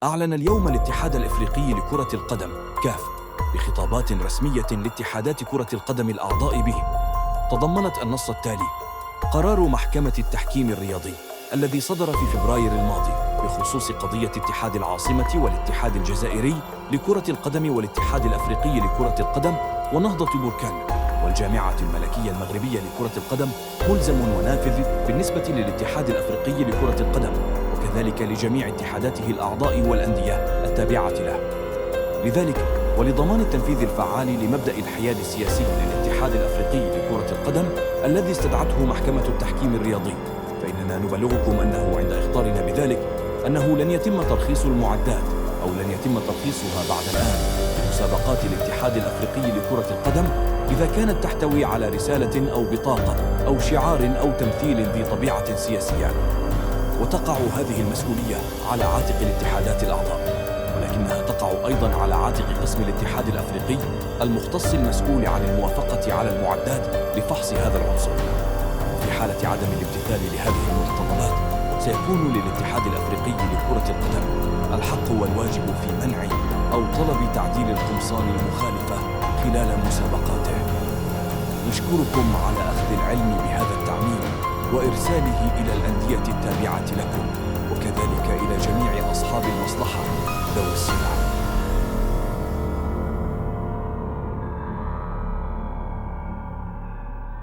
أعلن اليوم الاتحاد الإفريقي لكرة القدم كاف بخطابات رسمية لاتحادات كرة القدم الأعضاء به، تضمنت النص التالي: قرار محكمة التحكيم الرياضي الذي صدر في فبراير الماضي بخصوص قضية اتحاد العاصمة والاتحاد الجزائري لكرة القدم والاتحاد الأفريقي لكرة القدم ونهضة بركان والجامعة الملكية المغربية لكرة القدم ملزم ونافذ بالنسبة للاتحاد الأفريقي لكرة القدم، وكذلك لجميع اتحاداته الأعضاء والأندية التابعة له. لذلك ولضمان التنفيذ الفعال لمبدأ الحياد السياسي للاتحاد الأفريقي لكرة القدم الذي استدعته محكمة التحكيم الرياضي، فإننا نبلغكم أنه عند إخطارنا بذلك أنه لن يتم ترخيص المعدات أو لن يتم ترخيصها بعد الآن لمسابقات الاتحاد الأفريقي لكرة القدم إذا كانت تحتوي على رسالة أو بطاقة أو شعار أو تمثيل ذي طبيعة سياسية، وتقع هذه المسؤولية على عاتق الاتحادات الأعضاء، ولكنها تقع أيضاً على عاتق قسم الاتحاد الأفريقي المختص المسؤول عن الموافقة على المعدات لفحص هذا العنصر. وفي حالة عدم الامتثال لهذه المتطلبات سيكون للاتحاد الأفريقي لكرة القدم الحق والواجب في منع أو طلب تعديل القمصان المخالفة خلال مسابقاته. نشكركم على أخذ العلم بهذا التعميم وإرساله إلى الأندية التابعة لكم، وكذلك إلى جميع أصحاب المصلحة ذوي الصلة.